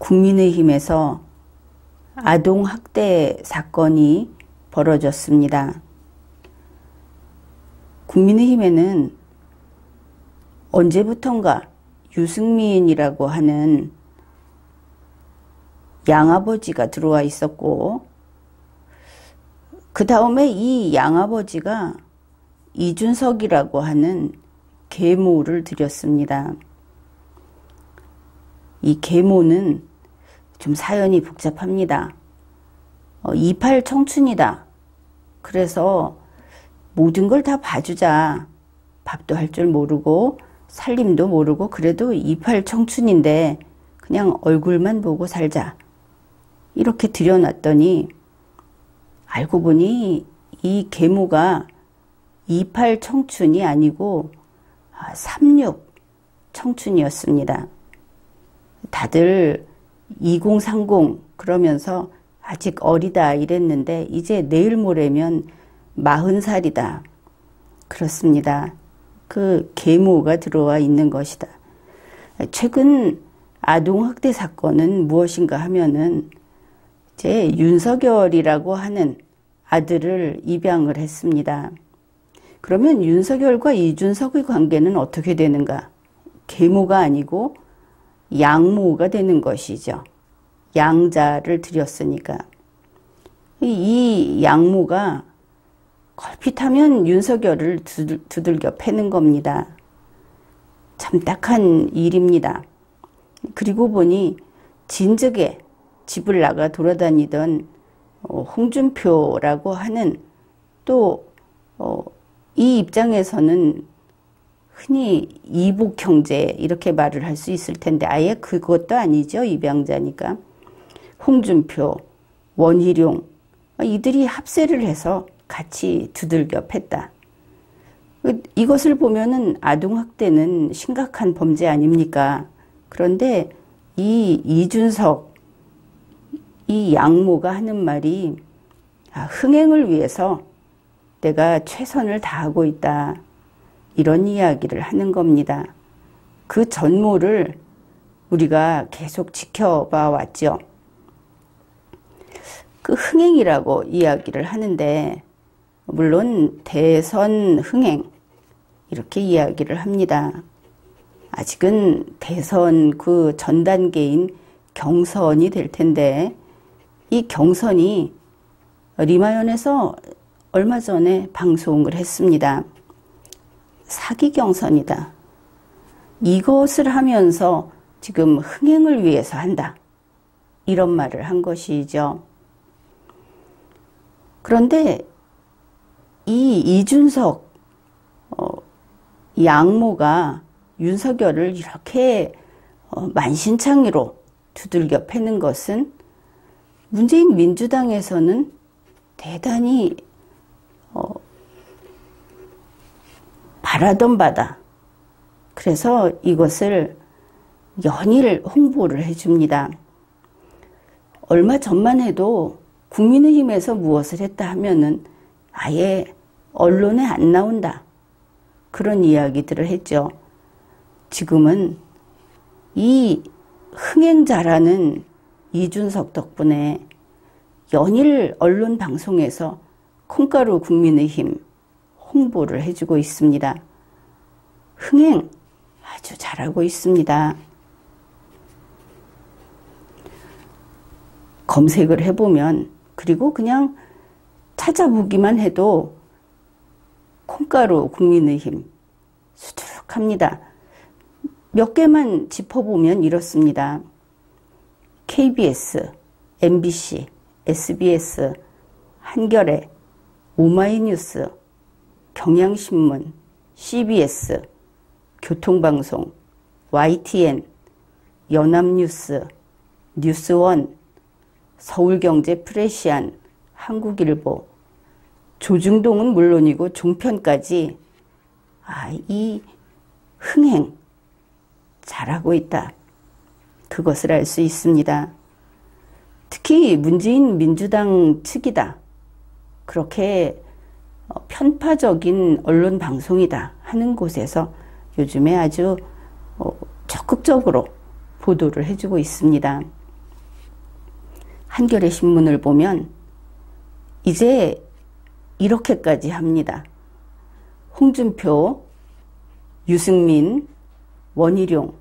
국민의힘에서 아동학대 사건이 벌어졌습니다. 국민의힘에는 언제부턴가 유승민이라고 하는 양아버지가 들어와 있었고, 그 다음에 이 양아버지가 이준석이라고 하는 계모를 들였습니다. 이 계모는 좀 사연이 복잡합니다. 28 청춘이다. 그래서 모든 걸 다 봐주자. 밥도 할 줄 모르고 살림도 모르고 그래도 28 청춘인데 그냥 얼굴만 보고 살자. 이렇게 들여놨더니 알고 보니 이 계모가 28 청춘이 아니고 36 청춘이었습니다. 다들 2030 그러면서 아직 어리다 이랬는데 이제 내일 모레면 40살이다. 그렇습니다. 그 계모가 들어와 있는 것이다. 최근 아동학대 사건은 무엇인가 하면은 이제 윤석열이라고 하는 아들을 입양을 했습니다. 그러면 윤석열과 이준석의 관계는 어떻게 되는가? 계모가 아니고 양모가 되는 것이죠. 양자를 들였으니까. 이 양모가 걸핏하면 윤석열을 두들겨 패는 겁니다. 참 딱한 일입니다. 그리고 보니 진즉에 집을 나가 돌아다니던 홍준표라고 하는 또 이 입장에서는 흔히 이복 형제 이렇게 말을 할 수 있을 텐데 아예 그것도 아니죠. 입양자니까. 홍준표, 원희룡 이들이 합세를 해서 같이 두들겨 팼다. 이것을 보면은 아동학대는 심각한 범죄 아닙니까? 그런데 이 이준석, 이 양모가 하는 말이 흥행을 위해서 내가 최선을 다하고 있다. 이런 이야기를 하는 겁니다. 그 전모를 우리가 계속 지켜봐 왔죠. 그 흥행이라고 이야기를 하는데 물론 대선 흥행 이렇게 이야기를 합니다. 아직은 대선 그 전 단계인 경선이 될 텐데 이 경선이 리마연에서 얼마 전에 방송을 했습니다. 사기 경선이다. 이것을 하면서 지금 흥행을 위해서 한다. 이런 말을 한 것이죠. 그런데 이 이준석 양모가 윤석열을 이렇게 만신창이로 두들겨 패는 것은 문재인 민주당에서는 대단히 바라던 바다. 그래서 이것을 연일 홍보를 해줍니다. 얼마 전만 해도 국민의힘에서 무엇을 했다 하면은 아예 언론에 안 나온다. 그런 이야기들을 했죠. 지금은 이 흥행자라는 이준석 덕분에 연일 언론 방송에서 콩가루 국민의힘 홍보를 해주고 있습니다. 흥행 아주 잘하고 있습니다. 검색을 해보면 그리고 그냥 찾아보기만 해도 콩가루 국민의힘 수두룩합니다. 몇 개만 짚어보면 이렇습니다. KBS, MBC, SBS, 한겨레, 오마이뉴스, 경향신문, CBS, 교통방송, YTN, 연합뉴스, 뉴스원, 서울경제 프레시안, 한국일보, 조중동은 물론이고 종편까지 이 흥행 잘하고 있다. 그것을 알 수 있습니다. 특히 문재인 민주당 측이다. 그렇게 편파적인 언론 방송이다 하는 곳에서 요즘에 아주 적극적으로 보도를 해주고 있습니다. 한겨레 신문을 보면 이제 이렇게까지 합니다. 홍준표, 유승민, 원희룡,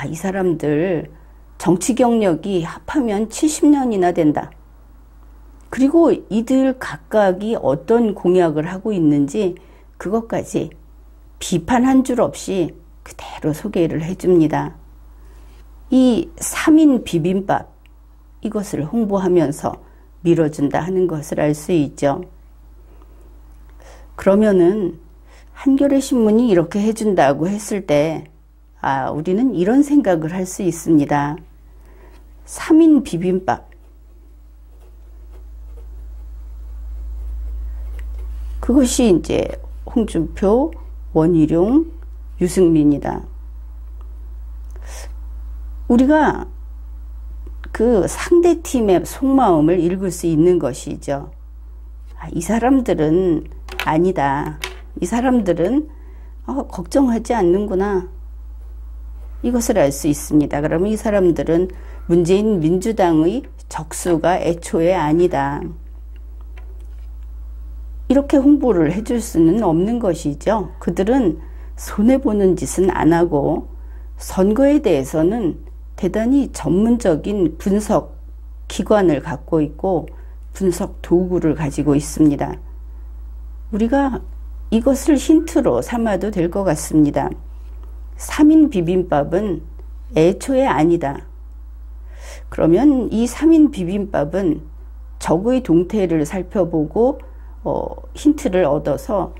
이 사람들 정치 경력이 합하면 70년이나 된다. 그리고 이들 각각이 어떤 공약을 하고 있는지 그것까지 비판 한 줄 없이 그대로 소개를 해줍니다. 이 3인 비빔밥, 이것을 홍보하면서 밀어준다 하는 것을 알 수 있죠. 그러면은 한겨레 신문이 이렇게 해준다고 했을 때 우리는 이런 생각을 할 수 있습니다. 3인 비빔밥, 그것이 이제 홍준표, 원희룡, 유승민이다. 우리가 그 상대팀의 속마음을 읽을 수 있는 것이죠. 이 사람들은 아니다. 이 사람들은 걱정하지 않는구나. 이것을 알 수 있습니다. 그러면 이 사람들은 문재인 민주당의 적수가 애초에 아니다. 이렇게 홍보를 해줄 수는 없는 것이죠. 그들은 손해보는 짓은 안 하고 선거에 대해서는 대단히 전문적인 분석 기관을 갖고 있고 분석 도구를 가지고 있습니다. 우리가 이것을 힌트로 삼아도 될 것 같습니다. 3인 비빔밥은 애초에 아니다. 그러면 이 3인 비빔밥은 적의 동태를 살펴보고 힌트를 얻어서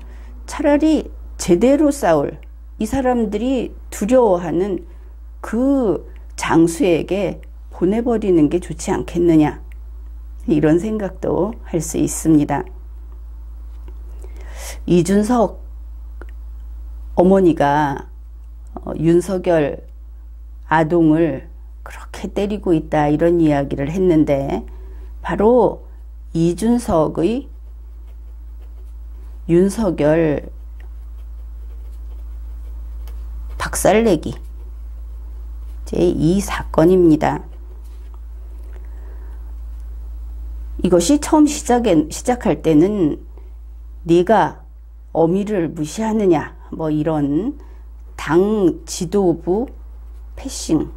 차라리 제대로 싸울 이 사람들이 두려워하는 그 장수에게 보내버리는 게 좋지 않겠느냐, 이런 생각도 할 수 있습니다. 이준석 어머니가 윤석열 아동을 그렇게 때리고 있다, 이런 이야기를 했는데 바로 이준석의 윤석열 박살내기 제2 사건입니다. 이것이 처음 시작할 때는 네가 어미를 무시하느냐, 뭐 이런 당 지도부 패싱,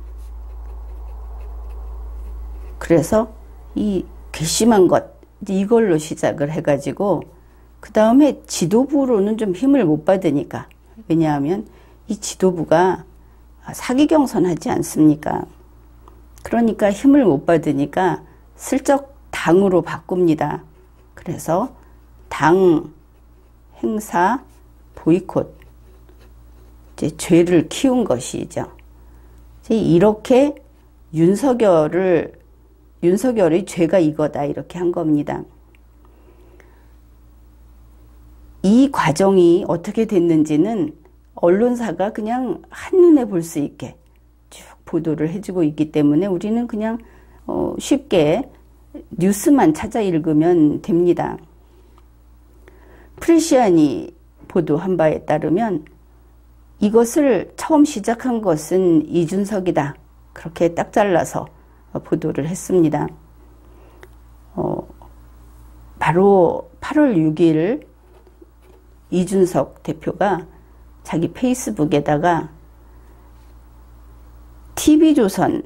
그래서 이 괘씸한 것, 이걸로 시작을 해가지고 그 다음에 지도부로는 좀 힘을 못 받으니까, 왜냐하면 이 지도부가 사기 경선하지 않습니까? 그러니까 힘을 못 받으니까 슬쩍 당으로 바꿉니다. 그래서 당 행사 보이콧, 이제 죄를 키운 것이죠. 이제 이렇게 윤석열의 죄가 이거다, 이렇게 한 겁니다. 이 과정이 어떻게 됐는지는 언론사가 그냥 한눈에 볼 수 있게 쭉 보도를 해주고 있기 때문에 우리는 그냥 쉽게 뉴스만 찾아 읽으면 됩니다. 프레시안이 보도한 바에 따르면 이것을 처음 시작한 것은 이준석이다, 그렇게 딱 잘라서 보도를 했습니다. 바로 8월 6일 이준석 대표가 자기 페이스북에다가 TV조선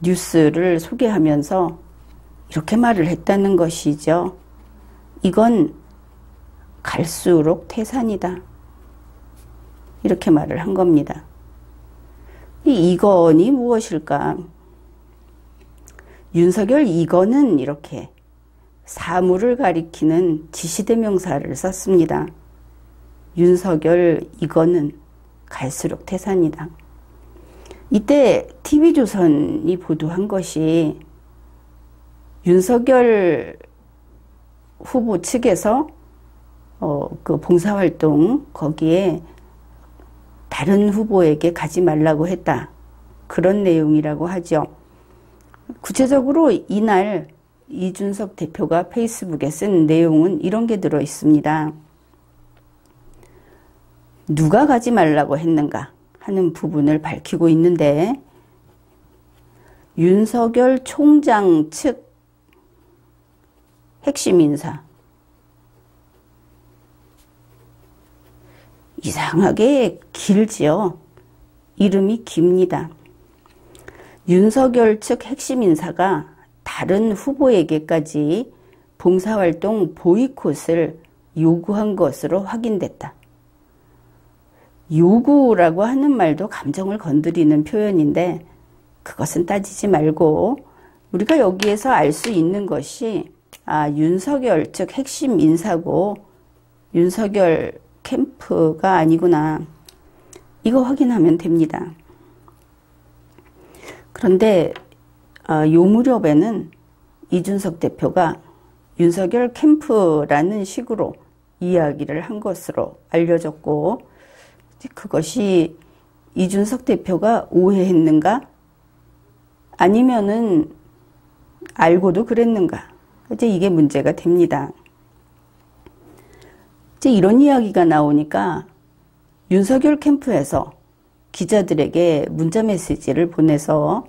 뉴스를 소개하면서 이렇게 말을 했다는 것이죠. 이건 갈수록 태산이다, 이렇게 말을 한 겁니다. 이 이건이 무엇일까? 윤석열 이건은 이렇게 사물을 가리키는 지시대명사를 썼습니다. 윤석열 이건은 갈수록 태산이다. 이때 TV조선이 보도한 것이 윤석열 후보 측에서 그 봉사활동 거기에 다른 후보에게 가지 말라고 했다, 그런 내용이라고 하죠. 구체적으로 이날 이준석 대표가 페이스북에 쓴 내용은 이런 게 들어 있습니다. 누가 가지 말라고 했는가 하는 부분을 밝히고 있는데, 윤석열 총장 측 핵심 인사. 이상하게 길지요. 이름이 깁니다. 윤석열 측 핵심 인사가 다른 후보에게까지 봉사활동 보이콧을 요구한 것으로 확인됐다. 요구라고 하는 말도 감정을 건드리는 표현인데 그것은 따지지 말고 우리가 여기에서 알 수 있는 것이 윤석열 측 핵심 인사고 윤석열 캠프가 아니구나. 이거 확인하면 됩니다. 그런데 요 무렵에는 이준석 대표가 윤석열 캠프라는 식으로 이야기를 한 것으로 알려졌고 그것이 이준석 대표가 오해했는가? 아니면은 알고도 그랬는가? 이제 이게 문제가 됩니다. 이제 이런 이야기가 나오니까 윤석열 캠프에서 기자들에게 문자 메시지를 보내서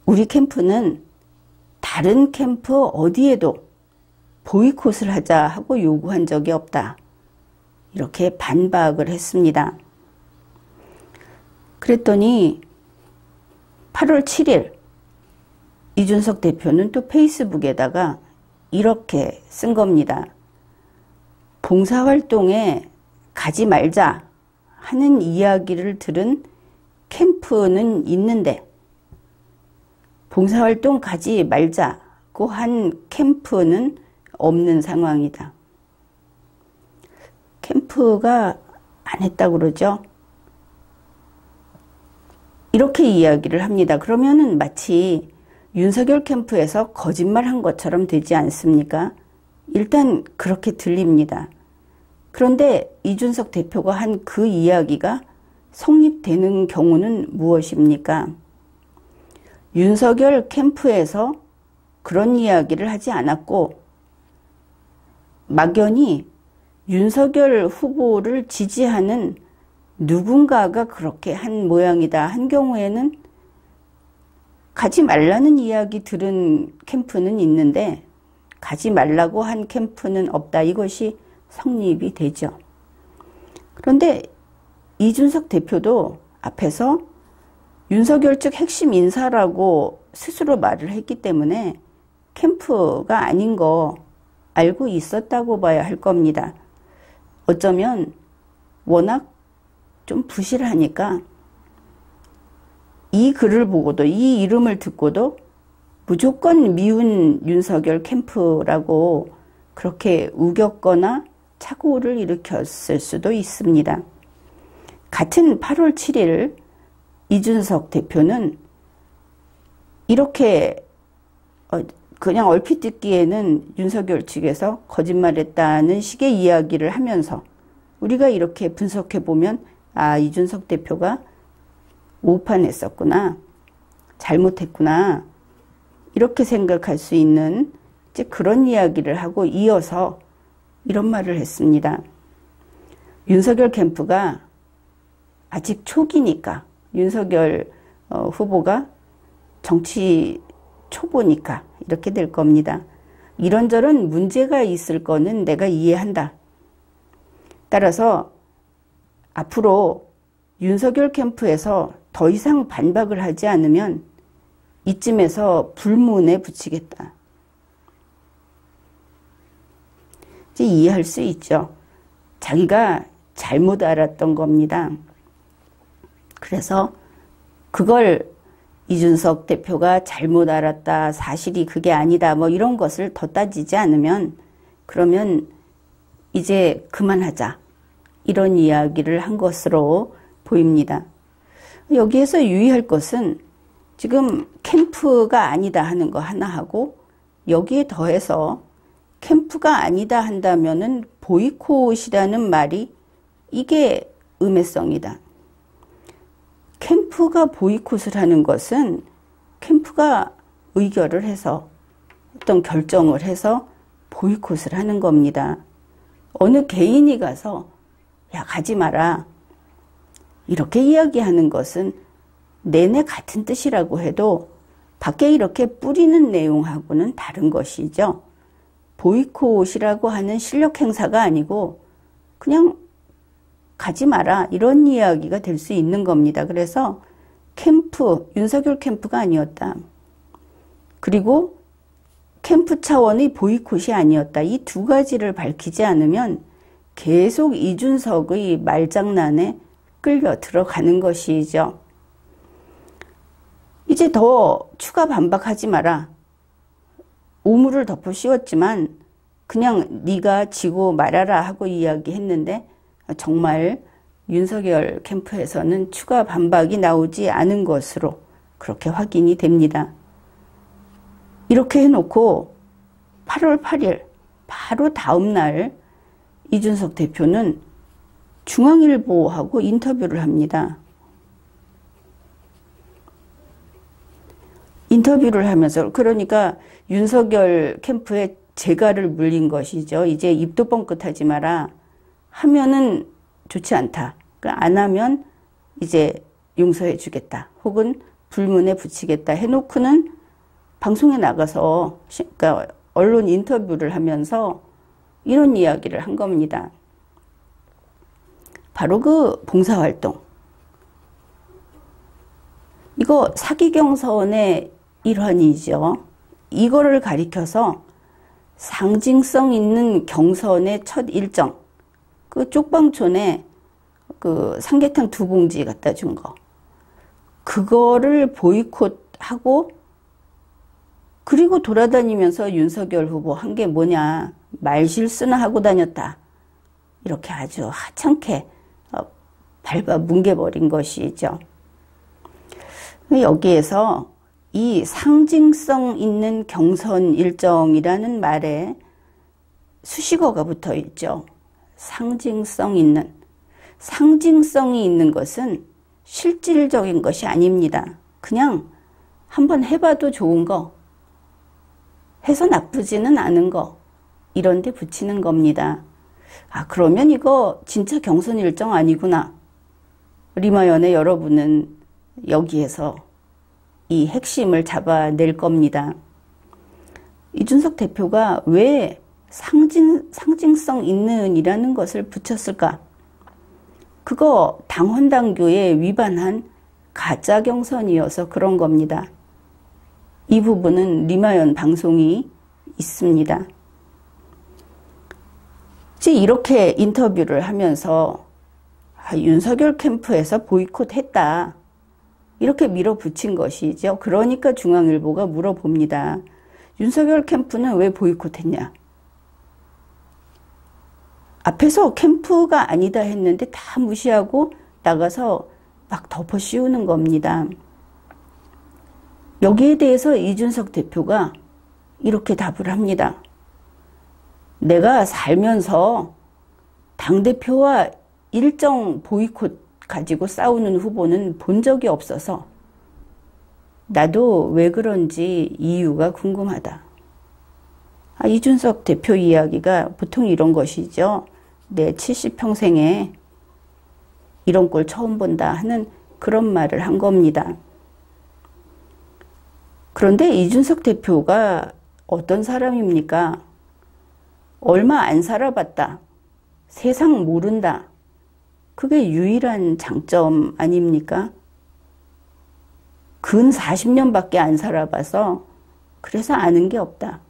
우리 캠프는 다른 캠프 어디에도 보이콧을 하자 하고 요구한 적이 없다. 이렇게 반박을 했습니다. 그랬더니 8월 7일 이준석 대표는 또 페이스북에다가 이렇게 쓴 겁니다. 봉사활동에 가지 말자 하는 이야기를 들은 캠프는 있는데 봉사활동 가지 말자고 한 캠프는 없는 상황이다. 캠프가 안 했다고 그러죠. 이렇게 이야기를 합니다. 그러면은 마치 윤석열 캠프에서 거짓말한 것처럼 되지 않습니까? 일단 그렇게 들립니다. 그런데 이준석 대표가 한 그 이야기가 성립되는 경우는 무엇입니까? 윤석열 캠프에서 그런 이야기를 하지 않았고 막연히 윤석열 후보를 지지하는 누군가가 그렇게 한 모양이다 한 경우에는 가지 말라는 이야기 들은 캠프는 있는데 가지 말라고 한 캠프는 없다. 이것이 성립이 되죠. 그런데 이준석 대표도 앞에서 윤석열 측 핵심 인사라고 스스로 말을 했기 때문에 캠프가 아닌 거 알고 있었다고 봐야 할 겁니다. 어쩌면 워낙 좀 부실하니까 이 글을 보고도 이 이름을 듣고도 무조건 미운 윤석열 캠프라고 그렇게 우겼거나 착오를 일으켰을 수도 있습니다. 같은 8월 7일 이준석 대표는 이렇게 그냥 얼핏 듣기에는 윤석열 측에서 거짓말했다는 식의 이야기를 하면서 우리가 이렇게 분석해 보면 이준석 대표가 오판했었구나, 잘못했구나 이렇게 생각할 수 있는 이제 그런 이야기를 하고 이어서 이런 말을 했습니다. 윤석열 캠프가 아직 초기니까 윤석열 후보가 정치 초보니까 이렇게 될 겁니다. 이런저런 문제가 있을 거는 내가 이해한다. 따라서 앞으로 윤석열 캠프에서 더 이상 반박을 하지 않으면 이쯤에서 불문에 붙이겠다. 이제 이해할 수 있죠. 자기가 잘못 알았던 겁니다. 그래서 그걸 이준석 대표가 잘못 알았다, 사실이 그게 아니다, 뭐 이런 것을 더 따지지 않으면 그러면 이제 그만하자. 이런 이야기를 한 것으로 보입니다. 여기에서 유의할 것은 지금 캠프가 아니다 하는 거 하나 하고 여기에 더해서 캠프가 아니다 한다면은 보이콧이라는 말이 이게 음해성이다. 캠프가 보이콧을 하는 것은 캠프가 의결을 해서 어떤 결정을 해서 보이콧을 하는 겁니다. 어느 개인이 가서 야 가지 마라 이렇게 이야기하는 것은 내내 같은 뜻이라고 해도 밖에 이렇게 뿌리는 내용하고는 다른 것이죠. 보이콧이라고 하는 실력 행사가 아니고 그냥 가지 마라 이런 이야기가 될 수 있는 겁니다. 그래서 캠프, 윤석열 캠프가 아니었다. 그리고 캠프 차원의 보이콧이 아니었다. 이 두 가지를 밝히지 않으면 계속 이준석의 말장난에 끌려 들어가는 것이죠. 이제 더 추가 반박하지 마라. 오물을 덮어 씌웠지만 그냥 네가 지고 말아라 하고 이야기했는데 정말 윤석열 캠프에서는 추가 반박이 나오지 않은 것으로 그렇게 확인이 됩니다. 이렇게 해놓고 8월 8일 바로 다음 날 이준석 대표는 중앙일보하고 인터뷰를 합니다. 인터뷰를 하면서 그러니까 윤석열 캠프에 재갈을 물린 것이죠. 이제 입도 뻥끗하지 마라. 하면은 좋지 않다. 안 하면 이제 용서해 주겠다. 혹은 불문에 붙이겠다 해놓고는 방송에 나가서 그러니까 언론 인터뷰를 하면서 이런 이야기를 한 겁니다. 바로 그 봉사활동. 이거 사기경선의 일환이죠. 이거를 가리켜서 상징성 있는 경선의 첫 일정. 그 쪽방촌에 그 삼계탕 2봉지 갖다 준 거. 그거를 보이콧하고 그리고 돌아다니면서 윤석열 후보 한 게 뭐냐. 말실수나 하고 다녔다. 이렇게 아주 하찮게 밟아 뭉개버린 것이죠. 여기에서 이 상징성 있는 경선 일정이라는 말에 수식어가 붙어 있죠. 상징성 있는. 상징성이 있는 것은 실질적인 것이 아닙니다. 그냥 한번 해봐도 좋은 거, 해서 나쁘지는 않은 거, 이런 데 붙이는 겁니다. 아, 그러면 이거 진짜 경선 일정 아니구나. 리마연의 여러분은 여기에서 이 핵심을 잡아낼 겁니다. 이준석 대표가 왜 상징성 있는 이라는 것을 붙였을까? 그거 당헌당규에 위반한 가짜 경선이어서 그런 겁니다. 이 부분은 리마연 방송이 있습니다. 이제 이렇게 인터뷰를 하면서 윤석열 캠프에서 보이콧했다. 이렇게 밀어붙인 것이죠. 그러니까 중앙일보가 물어봅니다. 윤석열 캠프는 왜 보이콧했냐? 앞에서 캠프가 아니다 했는데 다 무시하고 나가서 막 덮어 씌우는 겁니다. 여기에 대해서 이준석 대표가 이렇게 답을 합니다. 내가 살면서 당대표와 일정 보이콧 가지고 싸우는 후보는 본 적이 없어서 나도 왜 그런지 이유가 궁금하다. 이준석 대표 이야기가 보통 이런 것이죠. 내 70평생에 이런 꼴 처음 본다 하는 그런 말을 한 겁니다. 그런데 이준석 대표가 어떤 사람입니까? 얼마 안 살아봤다. 세상 모른다. 그게 유일한 장점 아닙니까? 근 40년밖에 안 살아봐서 그래서 아는 게 없다.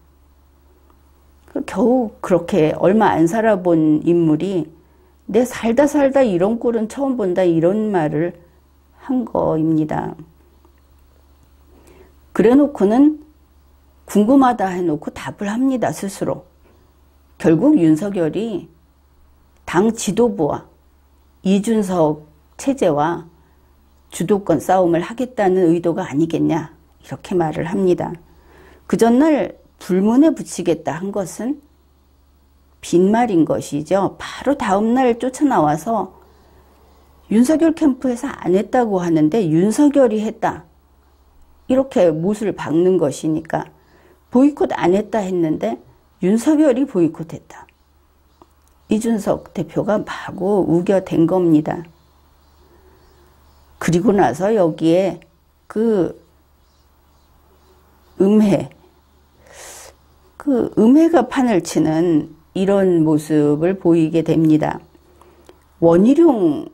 겨우 그렇게 얼마 안 살아본 인물이 내 살다 이런 꼴은 처음 본다 이런 말을 한 거입니다. 그래 놓고는 궁금하다 해놓고 답을 합니다. 스스로. 결국 윤석열이 당 지도부와 이준석 체제와 주도권 싸움을 하겠다는 의도가 아니겠냐 이렇게 말을 합니다. 그 전날 불문에 붙이겠다 한 것은 빈말인 것이죠. 바로 다음날 쫓아나와서 윤석열 캠프에서 안 했다고 하는데 윤석열이 했다. 이렇게 못을 박는 것이니까 보이콧 안 했다 했는데 윤석열이 보이콧했다. 이준석 대표가 마구 우겨댄 겁니다. 그리고 나서 여기에 그 음해, 그 음해가 판을 치는 이런 모습을 보이게 됩니다. 원희룡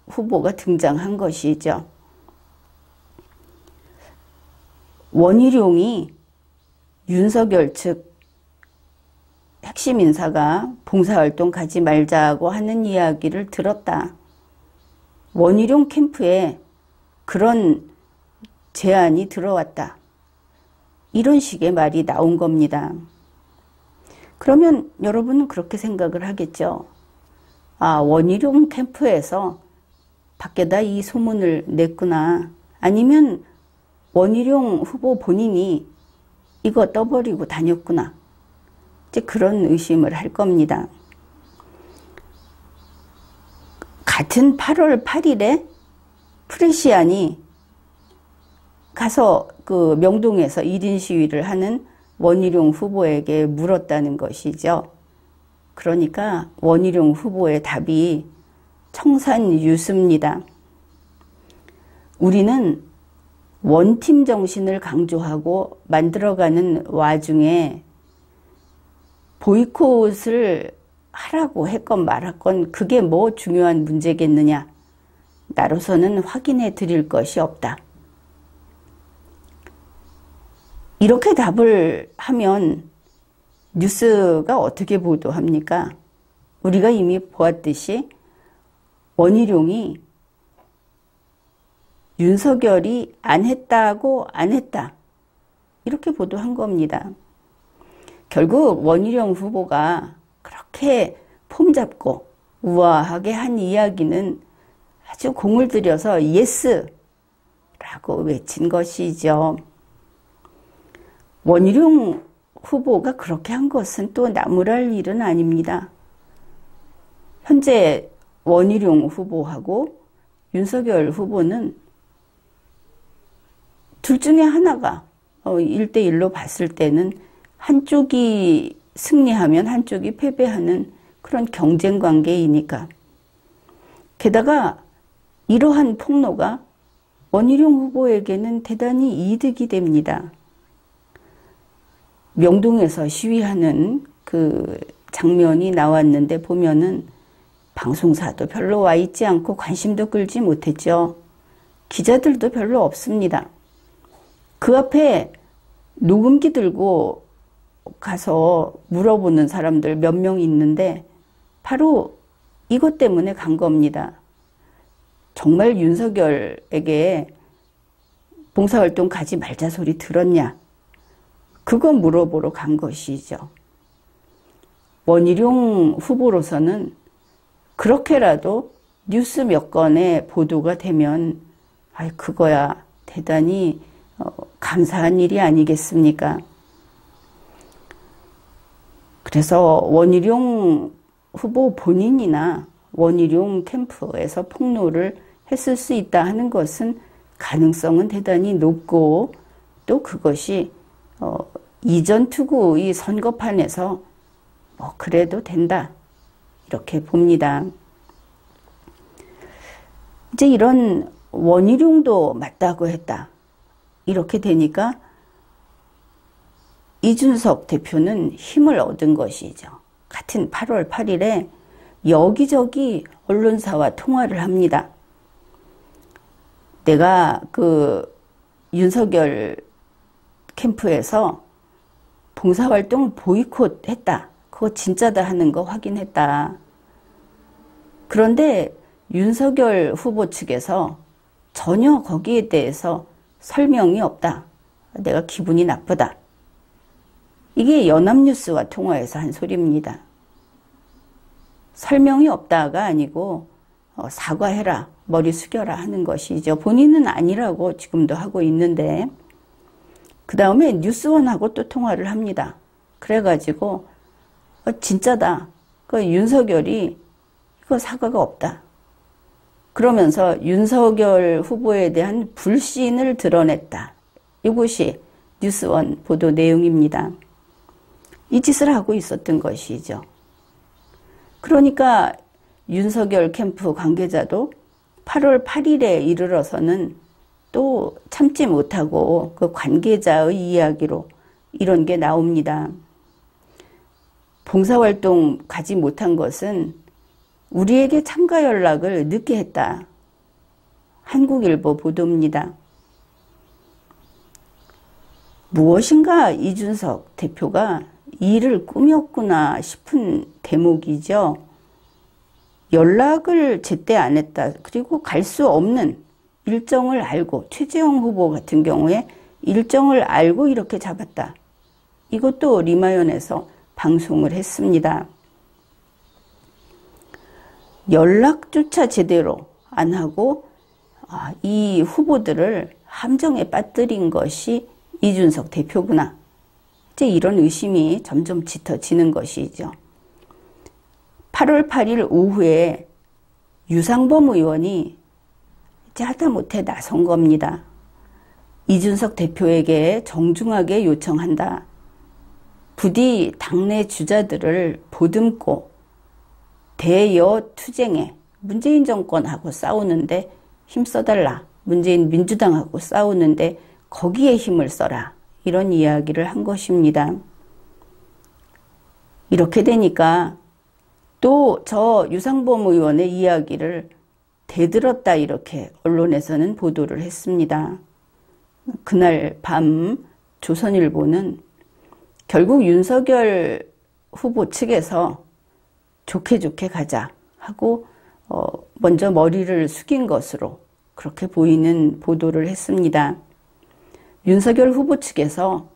후보가 등장한 것이죠. 원희룡이 윤석열 측 핵심 인사가 봉사활동 가지 말자고 하는 이야기를 들었다. 원희룡 캠프에 그런 제안이 들어왔다. 이런 식의 말이 나온 겁니다. 그러면 여러분은 그렇게 생각을 하겠죠. 아, 원희룡 캠프에서 밖에다 이 소문을 냈구나. 아니면 원희룡 후보 본인이 이거 떠버리고 다녔구나. 이제 그런 의심을 할 겁니다. 같은 8월 8일에 프레시안이 가서 그 명동에서 1인 시위를 하는 원희룡 후보에게 물었다는 것이죠. 그러니까 원희룡 후보의 답이 청산유수입니다. 우리는 원팀 정신을 강조하고 만들어가는 와중에 보이콧을 하라고 했건 말았건 그게 뭐 중요한 문제겠느냐. 나로서는 확인해 드릴 것이 없다. 이렇게 답을 하면 뉴스가 어떻게 보도합니까? 우리가 이미 보았듯이 원희룡이 윤석열이 안 했다고 안 했다. 이렇게 보도한 겁니다. 결국 원희룡 후보가 그렇게 폼 잡고 우아하게 한 이야기는 아주 공을 들여서 예스라고 외친 것이죠. 원희룡 후보가 그렇게 한 것은 또 나무랄 일은 아닙니다. 현재 원희룡 후보하고 윤석열 후보는 둘 중에 하나가 1대1로 봤을 때는 한쪽이 승리하면 한쪽이 패배하는 그런 경쟁 관계이니까. 게다가 이러한 폭로가 원희룡 후보에게는 대단히 이득이 됩니다. 명동에서 시위하는 그 장면이 나왔는데 보면은 방송사도 별로 와 있지 않고 관심도 끌지 못했죠. 기자들도 별로 없습니다. 그 앞에 녹음기 들고 가서 물어보는 사람들 몇 명 있는데 바로 이것 때문에 간 겁니다. 정말 윤석열에게 봉사활동 가지 말자 소리 들었냐? 그거 물어보러 간 것이죠. 원희룡 후보로서는 그렇게라도 뉴스 몇 건에 보도가 되면 그거야 대단히 감사한 일이 아니겠습니까? 그래서 원희룡 후보 본인이나 원희룡 캠프에서 폭로를 했을 수 있다 하는 것은 가능성은 대단히 높고 또 그것이 이전 투구의 선거판에서 그래도 된다 이렇게 봅니다. 이제 이런 원희룡도 맞다고 했다 이렇게 되니까 이준석 대표는 힘을 얻은 것이죠. 같은 8월 8일에 여기저기 언론사와 통화를 합니다. 내가 그 윤석열 캠프에서 봉사활동 보이콧 했다. 그거 진짜다 하는 거 확인했다. 그런데 윤석열 후보 측에서 전혀 거기에 대해서 설명이 없다. 내가 기분이 나쁘다. 이게 연합뉴스와 통화해서 한 소리입니다. 설명이 없다가 아니고 사과해라, 머리 숙여라 하는 것이죠. 본인은 아니라고 지금도 하고 있는데 그 다음에 뉴스원하고 또 통화를 합니다. 그래가지고 진짜다. 그 윤석열이 이거 사과가 없다. 그러면서 윤석열 후보에 대한 불신을 드러냈다. 이것이 뉴스원 보도 내용입니다. 이 짓을 하고 있었던 것이죠. 그러니까 윤석열 캠프 관계자도 8월 8일에 이르러서는 또 참지 못하고 그 관계자의 이야기로 이런 게 나옵니다. 봉사활동 가지 못한 것은 우리에게 참가 연락을 늦게 했다. 한국일보 보도입니다. 무엇인가 이준석 대표가 일을 꾸몄구나 싶은 대목이죠. 연락을 제때 안 했다. 그리고 갈 수 없는 일정을 알고, 최재형 후보 같은 경우에 일정을 알고 이렇게 잡았다. 이것도 리마연에서 방송을 했습니다. 연락조차 제대로 안 하고 이 후보들을 함정에 빠뜨린 것이 이준석 대표구나. 이제 이런 의심이 점점 짙어지는 것이죠. 8월 8일 오후에 유상범 의원이 이제 하다못해 나선 겁니다. 이준석 대표에게 정중하게 요청한다. 부디 당내 주자들을 보듬고 대여 투쟁에 문재인 정권하고 싸우는데 힘써달라. 문재인 민주당하고 싸우는데 거기에 힘을 써라. 이런 이야기를 한 것입니다. 이렇게 되니까 또 저 유상범 의원의 이야기를 대들었다 이렇게 언론에서는 보도를 했습니다. 그날 밤 조선일보는 결국 윤석열 후보 측에서 좋게 가자 하고 먼저 머리를 숙인 것으로 그렇게 보이는 보도를 했습니다. 윤석열 후보 측에서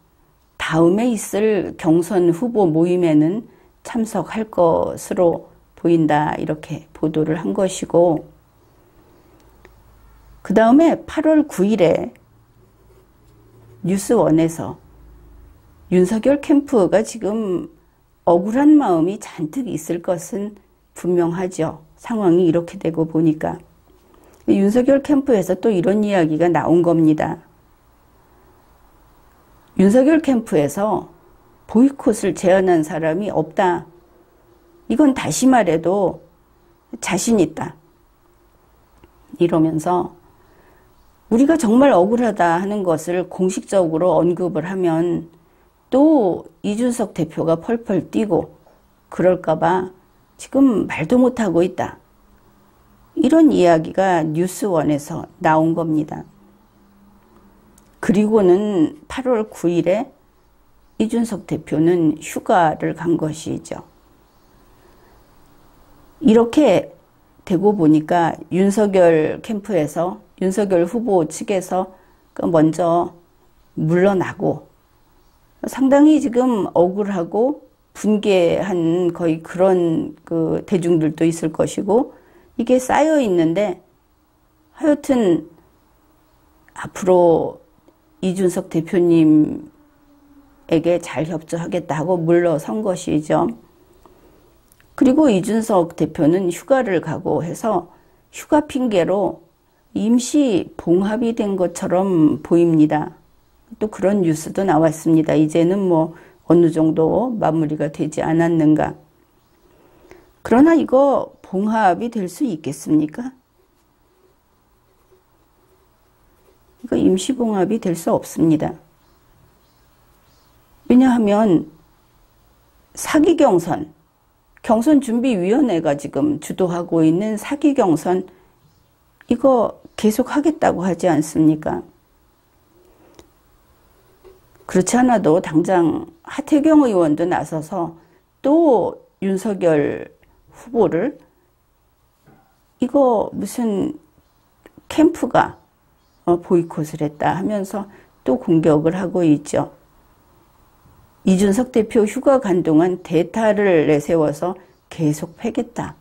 다음에 있을 경선 후보 모임에는 참석할 것으로 보인다 이렇게 보도를 한 것이고, 그 다음에 8월 9일에 뉴스원에서 윤석열 캠프가 지금 억울한 마음이 잔뜩 있을 것은 분명하죠. 상황이 이렇게 되고 보니까. 윤석열 캠프에서 또 이런 이야기가 나온 겁니다. 윤석열 캠프에서 보이콧을 제안한 사람이 없다. 이건 다시 말해도 자신 있다. 이러면서 우리가 정말 억울하다 하는 것을 공식적으로 언급을 하면 또 이준석 대표가 펄펄 뛰고 그럴까봐 지금 말도 못하고 있다. 이런 이야기가 뉴스원에서 나온 겁니다. 그리고는 8월 9일에 이준석 대표는 휴가를 간 것이죠. 이렇게 되고 보니까 윤석열 캠프에서, 윤석열 후보 측에서 먼저 물러나고 상당히 지금 억울하고 분개한 거의 그런 그 대중들도 있을 것이고, 이게 쌓여 있는데 하여튼 앞으로 이준석 대표님에게 잘 협조하겠다 하고 물러선 것이죠. 그리고 이준석 대표는 휴가를 가고 해서 휴가 핑계로 임시 봉합이 된 것처럼 보입니다. 또 그런 뉴스도 나왔습니다. 이제는 뭐 어느 정도 마무리가 되지 않았는가. 그러나 이거 봉합이 될 수 있겠습니까? 이거 임시 봉합이 될 수 없습니다. 왜냐하면 사기 경선, 경선준비위원회가 지금 주도하고 있는 사기 경선, 이거 계속 하겠다고 하지 않습니까? 그렇지 않아도 당장 하태경 의원도 나서서 또 윤석열 후보를 이거 무슨 캠프가 보이콧을 했다 하면서 또 공격을 하고 있죠. 이준석 대표 휴가 간 동안 대타를 내세워서 계속 패겠다.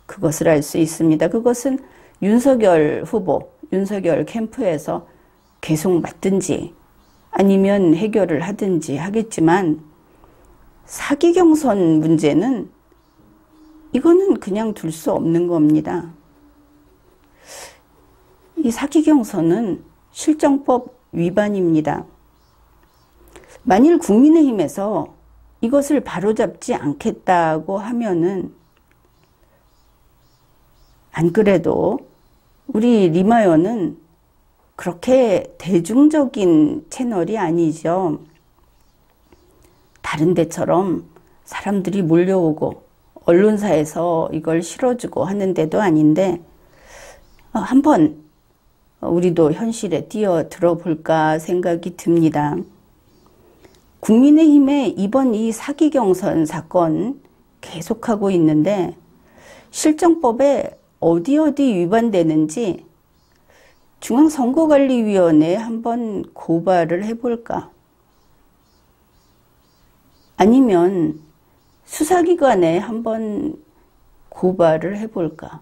그것을 알 수 있습니다. 그것은 윤석열 후보, 윤석열 캠프에서 계속 맞든지 아니면 해결을 하든지 하겠지만, 사기 경선 문제는 이거는 그냥 둘 수 없는 겁니다. 이 사기 경선은 실정법 위반입니다. 만일 국민의힘에서 이것을 바로잡지 않겠다고 하면은, 안 그래도 우리 리마연은 그렇게 대중적인 채널이 아니죠. 다른 데처럼 사람들이 몰려오고 언론사에서 이걸 실어주고 하는 데도 아닌데 한번 우리도 현실에 뛰어들어 볼까 생각이 듭니다. 국민의힘의 이번 이 사기 경선 사건 계속하고 있는데 실정법에 어디 위반되는지 중앙선거관리위원회에 한번 고발을 해볼까? 아니면 수사기관에 한번 고발을 해볼까?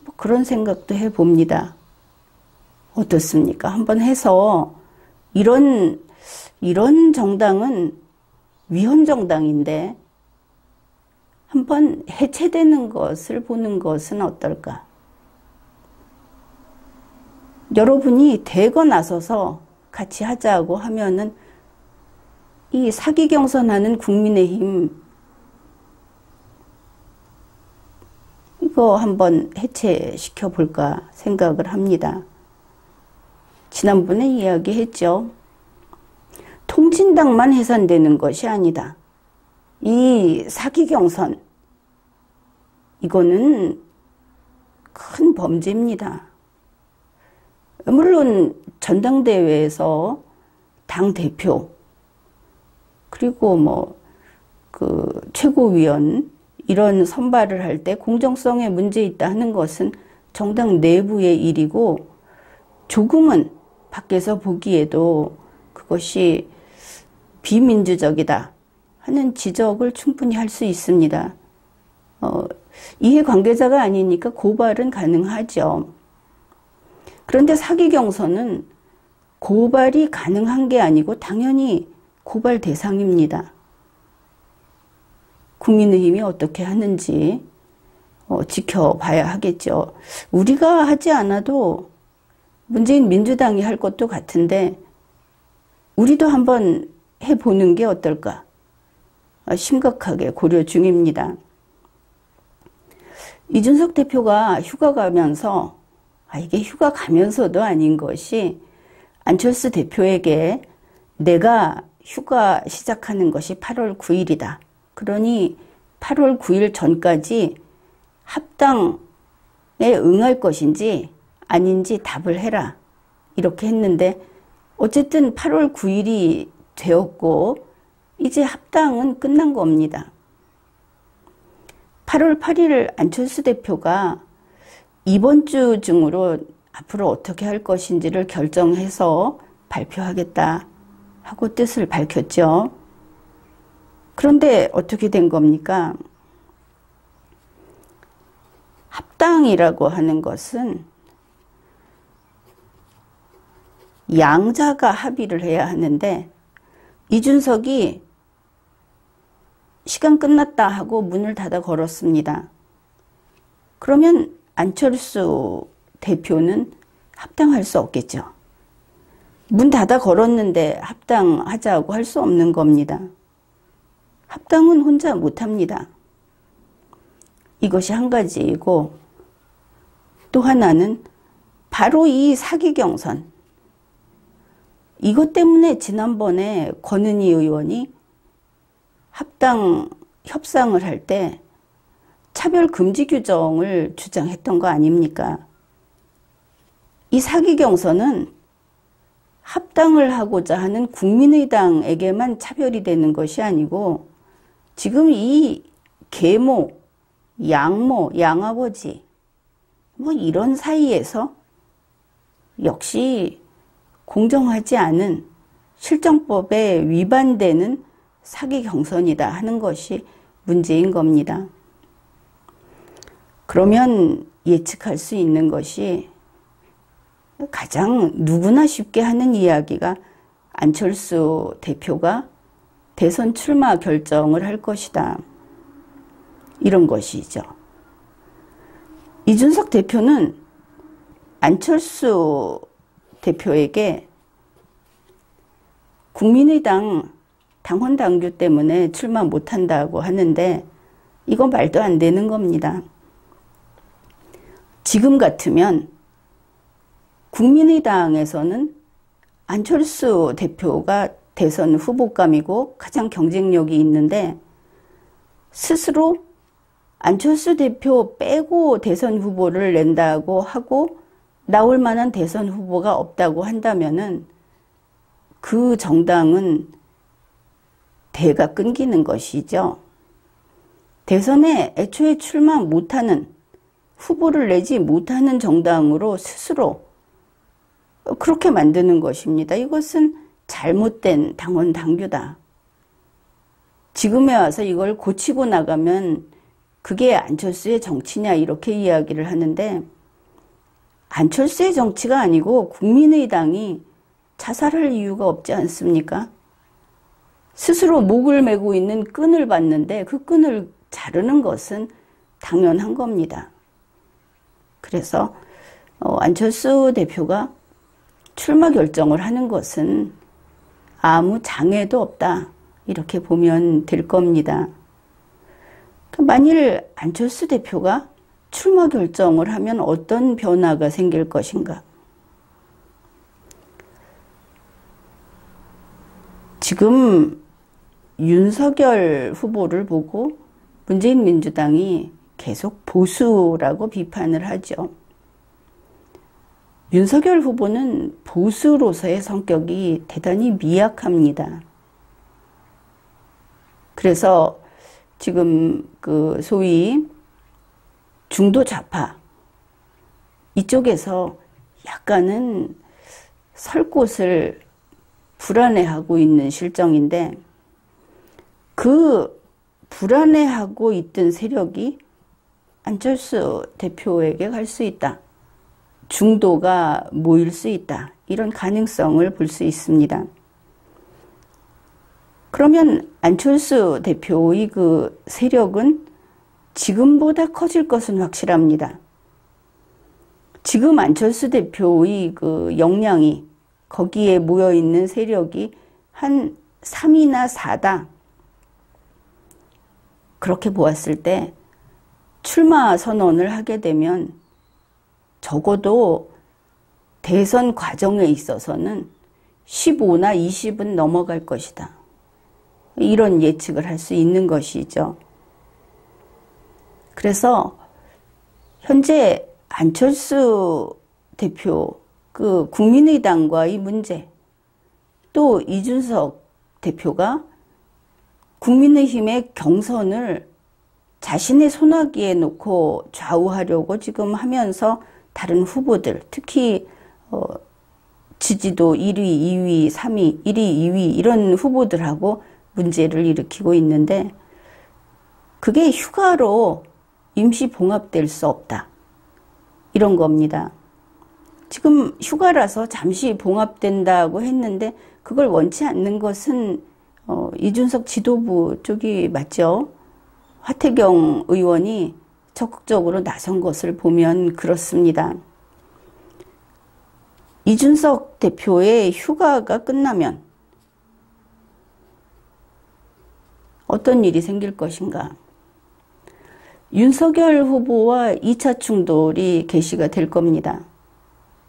뭐 그런 생각도 해봅니다. 어떻습니까? 한번 해서 이런 정당은 위헌정당인데 한번 해체되는 것을 보는 것은 어떨까? 여러분이 대거 나서서 같이 하자고 하면은 이 사기 경선하는 국민의힘 이거 한번 해체시켜 볼까 생각을 합니다. 지난번에 이야기했죠. 통진당만 해산되는 것이 아니다. 이 사기 경선 이거는 큰 범죄입니다. 물론 전당대회에서 당대표 그리고 최고위원 이런 선발을 할 때 공정성에 문제 있다 하는 것은 정당 내부의 일이고 조금은 밖에서 보기에도 그것이 비민주적이다 하는 지적을 충분히 할 수 있습니다. 이해관계자가 아니니까 고발은 가능하죠. 그런데 사기 경선은 고발이 가능한 게 아니고 당연히 고발 대상입니다. 국민의힘이 어떻게 하는지 지켜봐야 하겠죠. 우리가 하지 않아도 문재인 민주당이 할 것도 같은데 우리도 한번 해보는 게 어떨까? 심각하게 고려 중입니다. 이준석 대표가 휴가 가면서 이게 휴가 가면서도 아닌 것이 안철수 대표에게 내가 휴가 시작하는 것이 8월 9일이다. 그러니 8월 9일 전까지 합당에 응할 것인지 아닌지 답을 해라. 이렇게 했는데 어쨌든 8월 9일이 되었고 이제 합당은 끝난 겁니다. 8월 8일 안철수 대표가 이번 주 중으로 앞으로 어떻게 할 것인지를 결정해서 발표하겠다 하고 뜻을 밝혔죠. 그런데 어떻게 된 겁니까? 합당이라고 하는 것은 양자가 합의를 해야 하는데 이준석이 시간 끝났다 하고 문을 닫아 걸었습니다. 그러면 안철수 대표는 합당할 수 없겠죠. 문 닫아 걸었는데 합당하자고 할 수 없는 겁니다. 합당은 혼자 못합니다. 이것이 한 가지이고 또 하나는 바로 이 사기 경선. 이것 때문에 지난번에 권은희 의원이 합당 협상을 할 때 차별 금지 규정을 주장했던 거 아닙니까? 이 사기 경선은 합당을 하고자 하는 국민의당에게만 차별이 되는 것이 아니고 지금 이 계모, 양모, 양아버지 이런 사이에서 역시 공정하지 않은 실정법에 위반되는 사기 경선이다 하는 것이 문제인 겁니다. 그러면 예측할 수 있는 것이 가장 누구나 쉽게 하는 이야기가 안철수 대표가 대선 출마 결정을 할 것이다. 이런 것이죠. 이준석 대표는 안철수 대표에게 국민의당 당원 당규 때문에 출마 못한다고 하는데 이거 말도 안 되는 겁니다. 지금 같으면 국민의당에서는 안철수 대표가 대선 후보감이고 가장 경쟁력이 있는데 스스로 안철수 대표 빼고 대선 후보를 낸다고 하고 나올 만한 대선 후보가 없다고 한다면은 그 정당은 대가 끊기는 것이죠. 대선에 애초에 출마 못하는, 후보를 내지 못하는 정당으로 스스로 그렇게 만드는 것입니다. 이것은 잘못된 당원 당규다. 지금에 와서 이걸 고치고 나가면 그게 안철수의 정치냐 이렇게 이야기를 하는데, 안철수의 정치가 아니고 국민의당이 자살할 이유가 없지 않습니까? 스스로 목을 메고 있는 끈을 봤는데 그 끈을 자르는 것은 당연한 겁니다. 그래서 안철수 대표가 출마 결정을 하는 것은 아무 장애도 없다, 이렇게 보면 될 겁니다. 만일 안철수 대표가 출마 결정을 하면 어떤 변화가 생길 것인가? 지금 윤석열 후보를 보고 문재인 민주당이 계속 보수라고 비판을 하죠. 윤석열 후보는 보수로서의 성격이 대단히 미약합니다. 그래서 지금 그 소위 중도 좌파 이쪽에서 약간은 설 곳을 불안해하고 있는 실정인데, 그 불안해하고 있던 세력이 안철수 대표에게 갈 수 있다. 중도가 모일 수 있다. 이런 가능성을 볼 수 있습니다. 그러면 안철수 대표의 그 세력은 지금보다 커질 것은 확실합니다. 지금 안철수 대표의 그 역량이, 거기에 모여있는 세력이 한 3이나 4다. 그렇게 보았을 때 출마 선언을 하게 되면 적어도 대선 과정에 있어서는 15나 20은 넘어갈 것이다. 이런 예측을 할 수 있는 것이죠. 그래서 현재 안철수 대표, 그 국민의당과의 문제, 또 이준석 대표가 국민의힘의 경선을 자신의 손아귀에 놓고 좌우하려고 지금 하면서 다른 후보들, 특히 지지도 1위, 2위, 3위, 1위, 2위 이런 후보들하고 문제를 일으키고 있는데, 그게 휴가로 임시 봉합될 수 없다, 이런 겁니다. 지금 휴가라서 잠시 봉합된다고 했는데 그걸 원치 않는 것은 이준석 지도부 쪽이 맞죠. 하태경 의원이 적극적으로 나선 것을 보면 그렇습니다. 이준석 대표의 휴가가 끝나면 어떤 일이 생길 것인가? 윤석열 후보와 2차 충돌이 개시가 될 겁니다.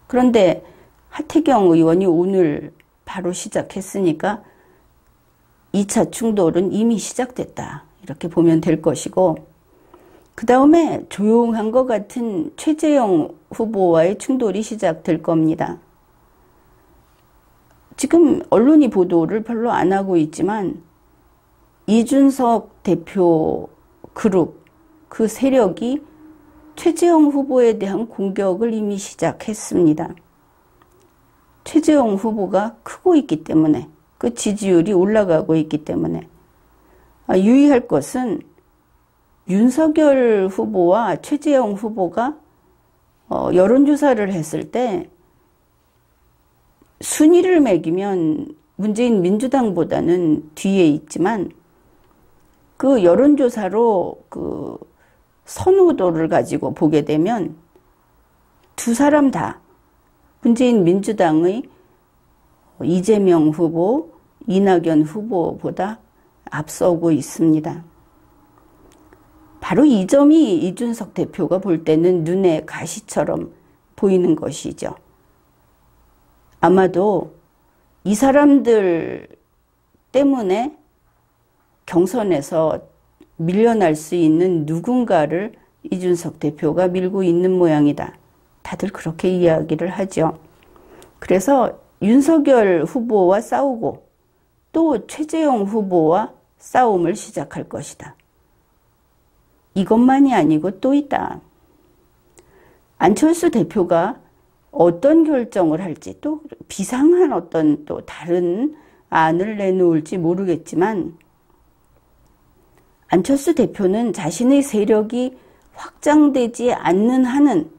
그런데 하태경 의원이 오늘 바로 시작했으니까 2차 충돌은 이미 시작됐다, 이렇게 보면 될 것이고, 그 다음에 조용한 것 같은 최재형 후보와의 충돌이 시작될 겁니다. 지금 언론이 보도를 별로 안 하고 있지만 이준석 대표 그룹, 그 세력이 최재형 후보에 대한 공격을 이미 시작했습니다. 최재형 후보가 크고 있기 때문에, 그 지지율이 올라가고 있기 때문에 유의할 것은 윤석열 후보와 최재형 후보가 여론조사를 했을 때 순위를 매기면 문재인 민주당보다는 뒤에 있지만, 그 여론조사로 그 선호도를 가지고 보게 되면 두 사람 다 문재인 민주당의 이재명 후보, 이낙연 후보보다 앞서고 있습니다. 바로 이 점이 이준석 대표가 볼 때는 눈에 가시처럼 보이는 것이죠. 아마도 이 사람들 때문에 경선에서 밀려날 수 있는 누군가를 이준석 대표가 밀고 있는 모양이다. 다들 그렇게 이야기를 하죠. 그래서 윤석열 후보와 싸우고 또 최재형 후보와 싸움을 시작할 것이다. 이것만이 아니고 또 있다. 안철수 대표가 어떤 결정을 할지 또 비상한 어떤 또 다른 안을 내놓을지 모르겠지만 안철수 대표는 자신의 세력이 확장되지 않는 한은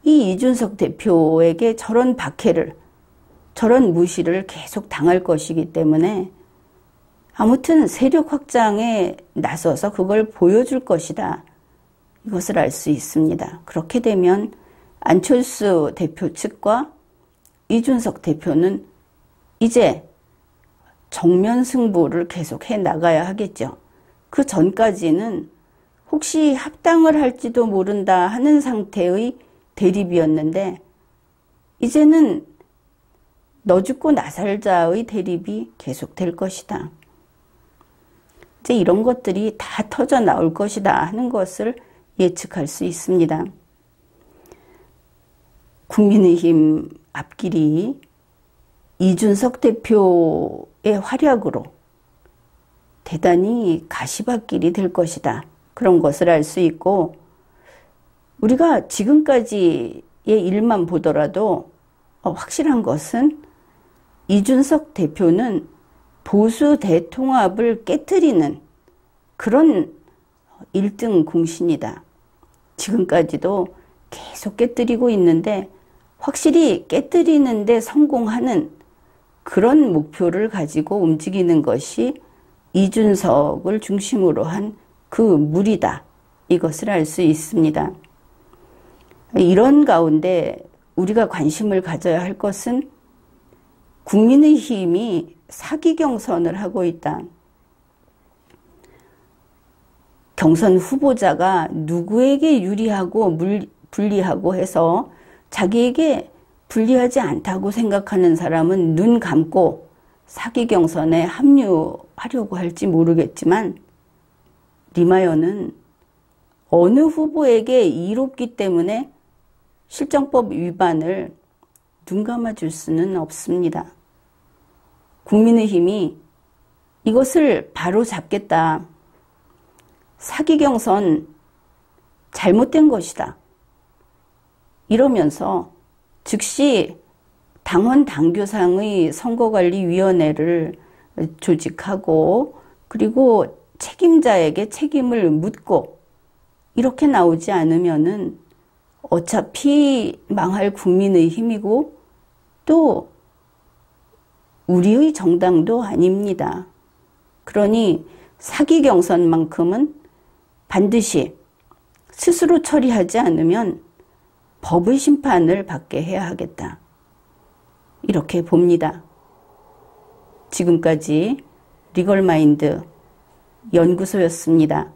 이 이준석 대표에게 저런 박해를, 저런 무시를 계속 당할 것이기 때문에 아무튼 세력 확장에 나서서 그걸 보여줄 것이다. 이것을 알 수 있습니다. 그렇게 되면 안철수 대표 측과 이준석 대표는 이제 정면 승부를 계속해 나가야 하겠죠. 그 전까지는 혹시 합당을 할지도 모른다 하는 상태의 대립이었는데 이제는 너 죽고 나 살자의 대립이 계속될 것이다. 이제 이런 것들이 다 터져 나올 것이다 하는 것을 예측할 수 있습니다. 국민의힘 앞길이 이준석 대표의 활약으로 대단히 가시밭길이 될 것이다. 그런 것을 알 수 있고 우리가 지금까지의 일만 보더라도 확실한 것은 이준석 대표는 보수 대통합을 깨트리는 그런 1등 공신이다. 지금까지도 계속 깨트리고 있는데 확실히 깨트리는 데 성공하는 그런 목표를 가지고 움직이는 것이 이준석을 중심으로 한 그 무리다. 이것을 알 수 있습니다. 이런 가운데 우리가 관심을 가져야 할 것은 국민의힘이 사기 경선을 하고 있다. 경선 후보자가 누구에게 유리하고 불리하고 해서 자기에게 불리하지 않다고 생각하는 사람은 눈 감고 사기 경선에 합류하려고 할지 모르겠지만 리마여는 어느 후보에게 이롭기 때문에 실정법 위반을 눈 감아줄 수는 없습니다. 국민의힘이 이것을 바로 잡겠다. 사기 경선 잘못된 것이다. 이러면서 즉시 당원 당규상의 선거관리위원회를 조직하고 그리고 책임자에게 책임을 묻고 이렇게 나오지 않으면은 어차피 망할 국민의힘이고 또 우리의 정당도 아닙니다. 그러니 사기 경선만큼은 반드시 스스로 처리하지 않으면 법의 심판을 받게 해야 하겠다. 이렇게 봅니다. 지금까지 리걸마인드 연구소였습니다.